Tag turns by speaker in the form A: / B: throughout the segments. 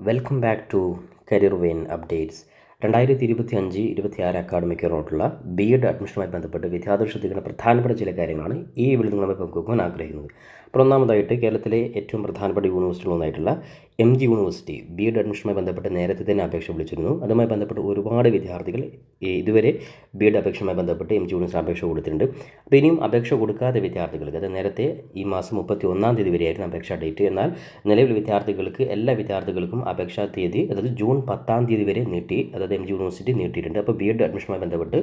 A: Welcome back to career vein updates. 2025-26 academic ഇയറിലോട്ടുള്ള BEd അഡ്മിഷനുമായി ബന്ധപ്പെട്ട് വിദ്യാർത്ഥികൾ ശ്രദ്ധിക്കുന്ന പ്രധാനപ്പെട്ട ചില കാര്യങ്ങളാണ് ഈ വീഡിയോയിൽ നിങ്ങളുമായി പങ്കുവെക്കാൻ ആഗ്രഹിക്കുന്നത്. അപ്പോൾ ഒന്നാമതായിട്ട് കേരളത്തിലെ ഏറ്റവും പ്രധാനപ്പെട്ട യൂണിവേഴ്സിറ്റികളൊന്നായിട്ടുള്ള MG യൂണിവേഴ്സിറ്റി BEd അഡ്മിഷനുമായി ബന്ധപ്പെട്ട് നേരത്തെ തന്നെ അപേക്ഷ വിളിച്ചിരുന്നു. അതുമായി ബന്ധപ്പെട്ട് ഒരുപാട് വിദ്യാർത്ഥികൾ ഇതുവരെ BEd അപേക്ഷയുമായി ബന്ധപ്പെട്ട് MG യൂണിവേഴ്സിറ്റി അപേക്ഷ കൊടുത്തിട്ടുണ്ട്. അപ്പോൾ ഇനിയും അപേക്ഷ കൊടുക്കാത്ത വിദ്യാർത്ഥികൾക്ക്, അത് നേരത്തെ ഈ മാസം 31-ാം തീയതി വരെയായിരുന്നു അപേക്ഷാ ഡേറ്റ്. എന്നാൽ നിലവിൽ വിദ്യാർത്ഥികൾക്ക് എല്ലാ വിദ്യാർത്ഥികൾക്കും അപേക്ഷാ തീയതി അതായത് ജൂൺ 10-ാം തീയതി വരെ നീട്ടി, അതായത് MG യൂണിവേഴ്സിറ്റി നീട്ടിയിട്ടുണ്ട്. അപ്പോൾ BEd അഡ്മിഷനുമായി ബന്ധപ്പെട്ട്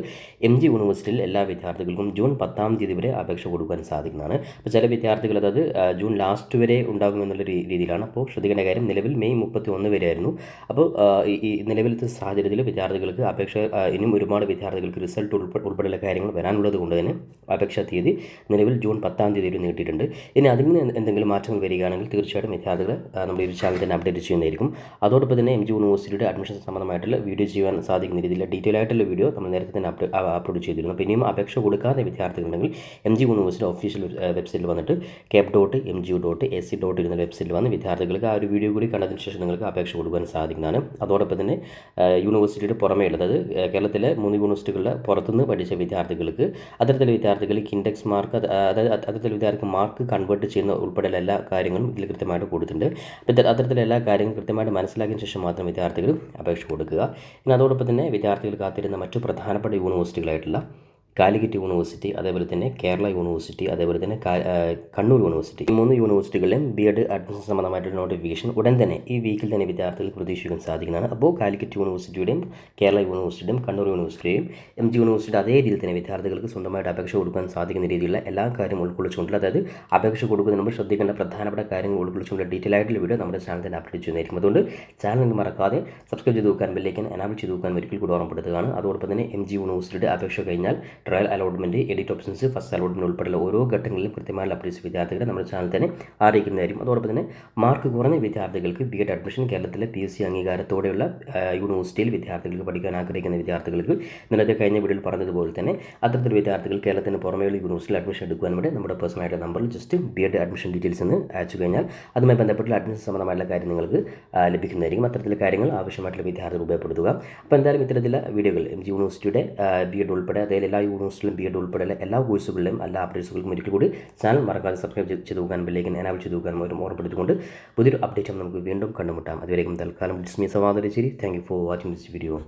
A: MG യൂണിവേഴ്സിറ്റിയിൽ എല്ലാ വിദ്യാർത്ഥികൾക്കും ജൂൺ 10-ാം തീയതി വരെ അപേക്ഷ കൊടുക്കാൻ സാധിക്കുന്നതാണ്. അപ്പോൾ ചില വിദ്യാർത്ഥികൾ അതായത് ജൂൺ ലാസ്റ്റ് വരെ ഉണ്ടാകുമെന്നുള്ള രീതിയിലാണ്. അപ്പോൾ ശ്രദ്ധിക്കേണ്ട കാര്യം, നിലവിൽ മെയ് 31 വരെ ആയിരുന്നു. അപ്പോൾ ഈ നിലവിലത്തെ സാഹചര്യത്തിൽ വിദ്യാർത്ഥികൾക്ക് അപേക്ഷ ഇനിയും ഒരുപാട് വിദ്യാർത്ഥികൾക്ക് റിസൾട്ട് ഉൾപ്പെടെയുള്ള കാര്യങ്ങൾ വരാനുള്ളത് കൊണ്ട് തന്നെ അപേക്ഷാ തീയതി നിലവിൽ ജൂൺ 10-ാം തീയതി വരെ നീട്ടിയിട്ടുണ്ട്. ഇനി അതിൽ നിന്ന് എന്തെങ്കിലും മാറ്റങ്ങൾ വരികയാണെങ്കിൽ തീർച്ചയായിട്ടും വിദ്യാർത്ഥികൾ നമ്മുടെ ഈ ചാനൽ തന്നെ അപ്ഡേറ്റ് ചെയ്യുന്നതായിരിക്കും. അതോടൊപ്പം തന്നെ MG യൂണിവേഴ്സിറ്റിയുടെ അഡ്മിഷൻ സംബന്ധമായിട്ടുള്ള വീഡിയോ ചെയ്യാൻ സാധിക്കുന്ന രീതിയിൽ ഡീറ്റെയിൽ ആയിട്ടുള്ള വീഡിയോ നമ്മൾ നേരത്തെ തന്നെ അപ്ലോഡ് ചെയ്തിരുന്നു. അപ്പോൾ ഇനിയും അപേക്ഷ കൊടുക്കാതെ വിദ്യാർത്ഥികളുണ്ടെങ്കിൽ MG യൂണിവേഴ്സിറ്റി ഒഫീഷ്യൽ വെബ്സൈറ്റിൽ വന്നിട്ട് cap.mgu.ac.in എന്ന വെബ്സൈറ്റിൽ വന്ന് വിദ്യാർത്ഥികൾക്ക് ആ ഒരു വീഡിയോ കൂടി കണ്ടതിന് ശേഷം നിങ്ങൾക്ക് അപേക്ഷ കൊടുക്കാൻ സാധിക്കുന്നതാണ്. അതോടൊപ്പം തന്നെ യൂണിവേഴ്സിറ്റിയുടെ പുറമേ ഉള്ളത് കേരളത്തിലെ 3 യൂണിവേഴ്സിറ്റികളുടെ പുറത്തുനിന്ന് പഠിച്ച വിദ്യാർത്ഥികൾക്ക് അത്തരത്തിലെ വിദ്യാർത്ഥികൾക്ക് ഇൻഡെക്സ് മാർക്ക്, അതായത് അത്തരത്തിലെ വിദ്യാർത്ഥിക്ക് മാർക്ക് കൺവേർട്ട് ചെയ്യുന്ന ഉൾപ്പെടെയുള്ള എല്ലാ കാര്യങ്ങളും ഇതിൽ കൃത്യമായിട്ട് കൊടുത്തിട്ടുണ്ട്. അപ്പോൾ അത്തരത്തിലെ എല്ലാ കാര്യങ്ങളും കൃത്യമായിട്ട് മനസ്സിലാക്കിയ ശേഷം മാത്രം വിദ്യാർത്ഥികൾ അപേക്ഷ കൊടുക്കുക. ഇനി അതോടൊപ്പം തന്നെ വിദ്യാർത്ഥികൾ കാത്തിരുന്ന മറ്റു പ്രധാനപ്പെട്ട യൂണിവേഴ്സിറ്റികളായിട്ടുള്ള കാലിക്കറ്റ് യൂണിവേഴ്സിറ്റി, അതേപോലെ തന്നെ കേരള യൂണിവേഴ്സിറ്റി, അതേപോലെ തന്നെ കണ്ണൂർ യൂണിവേഴ്സിറ്റി, ഈ 3 യൂണിവേഴ്സിറ്റികളിലും BEd അഡ്മിഷൻ സംബന്ധമായിട്ടുള്ള നോട്ടിഫിക്കേഷൻ ഉടൻ തന്നെ ഈ വീക്കിൽ തന്നെ വിദ്യാർത്ഥികൾക്ക് പ്രതീക്ഷിക്കാൻ സാധിക്കുന്നതാണ്. അപ്പോൾ കാലിക്കറ്റ് യൂണിവേഴ്സിറ്റിയുടെയും കേരള യൂണിവേഴ്സിറ്റിയുടെയും കണ്ണൂർ യൂണിവേഴ്സിറ്റിയും MG യൂണിവേഴ്സിറ്റി അതേ രീതിയിൽ തന്നെ വിദ്യാർത്ഥികൾക്ക് സ്വന്തമായിട്ട് അപേക്ഷ കൊടുക്കാൻ സാധിക്കുന്ന രീതിയിലുള്ള എല്ലാ കാര്യവും ഉൾക്കൊള്ളിച്ചുകൊണ്ടുള്ള, അതായത് അപേക്ഷ കൊടുക്കുന്നതിന് മുമ്പ് ശ്രദ്ധിക്കേണ്ട പ്രധാനപ്പെട്ട കാര്യങ്ങൾ ഉൾക്കൊള്ളിച്ചുകൊണ്ട് ഡീറ്റെയിൽ ആയിട്ടുള്ള വീഡിയോ നമ്മുടെ ചാനൽ തന്നെ അപ്ഡേറ്റ് ചെയ്യുന്നതായിരിക്കും. അതുകൊണ്ട് ചാനൽ മറക്കാതെ സബ്സ്ക്രൈബ് ചെയ്ത് നോക്കാൻ, ബെല്ലൈക്കൻ എനാബിൾ ചെയ്ത് നോക്കാൻ ഒരിക്കൽ കൂടി ഓർമ്മപ്പെടുത്തുകയാണ്. അതോടൊപ്പം തന്നെ MG യൂണിവേഴ്സിറ്റിയുടെ അപേക്ഷ കഴിഞ്ഞാൽ trial allotment, edit options, first allotment ഉൾപ്പെടെയുള്ള ഓരോ ഘട്ടങ്ങളിലും കൃത്യമായ അപ്ഡേറ്റ്സ് വിദ്യാർത്ഥികളെ നമ്മുടെ ചാനൽ തന്നെ അറിയിക്കുന്നതായിരിക്കും. അതോടൊപ്പം തന്നെ മാർക്ക് കുറഞ്ഞ വിദ്യാർത്ഥികൾക്ക് BEd അഡ്മിഷൻ കേരളത്തിലെ PSC അംഗീകാരത്തോടെയുള്ള യൂണിവേഴ്സിറ്റിയിൽ വിദ്യാർത്ഥികൾക്ക് പഠിക്കാൻ ആഗ്രഹിക്കുന്ന വിദ്യാർത്ഥികൾക്ക് നേരത്തെ കഴിഞ്ഞ വീഡിയോയിൽ പറഞ്ഞതുപോലെ തന്നെ അത്തരത്തിൽ വിദ്യാർത്ഥികൾ കേരളത്തിന് പുറമേയുള്ള യൂണിവേഴ്സിറ്റിയിൽ അഡ്മിഷൻ എടുക്കുവാൻ വേണ്ടി നമ്മുടെ പേഴ്സണലായിട്ടുള്ള നമ്പറിൽ ജസ്റ്റ് BEd അഡ്മിഷൻ ഡീറ്റെയിൽസ് എന്ന് അയച്ചു കഴിഞ്ഞാൽ അതുമായി ബന്ധപ്പെട്ടുള്ള അഡ്മിഷൻ സംബന്ധമായിട്ടുള്ള കാര്യം നിങ്ങൾക്ക് ലഭിക്കുന്നതായിരിക്കും. അത്തരത്തിലുള്ള കാര്യങ്ങൾ ആവശ്യമായിട്ടുള്ള വിദ്യാർത്ഥികൾ ഉപയോഗപ്പെടുത്തുക. അപ്പോൾ എന്തായാലും ഇത്തരത്തിലുള്ള വീഡിയോകൾ MG യൂണിവേഴ്സിറ്റിയുടെ BEd ഉൾപ്പെടെ അതായത് എല്ലാ യൂണിവേഴ്സിറ്റിയിലും BEd ഉൾപ്പെടെയുള്ള എല്ലാ കോഴ്സുകളിലും എല്ലാ അപ്ഡേറ്റ്സുകൾക്കും ഒരിക്കൽ കൂടി ചാനൽ മറക്കാതെ സബ്സ്ക്രൈബ് ചെയ്ത് നോക്കാൻ, ബെല്ലൈക്കൻ എനാബിൾ ചെയ്ത് നോക്കാൻ ഓർമ്മപ്പെടുത്തിക്കൊണ്ട് പുതിയൊരു അപ്ഡേറ്റ് നമുക്ക് വീണ്ടും കണ്ടുമുട്ടാം. അതുവരെയും തൽക്കാലം ഇറ്റ്സ് മീ സവാദ് രചിരി. Thank you for watching this video.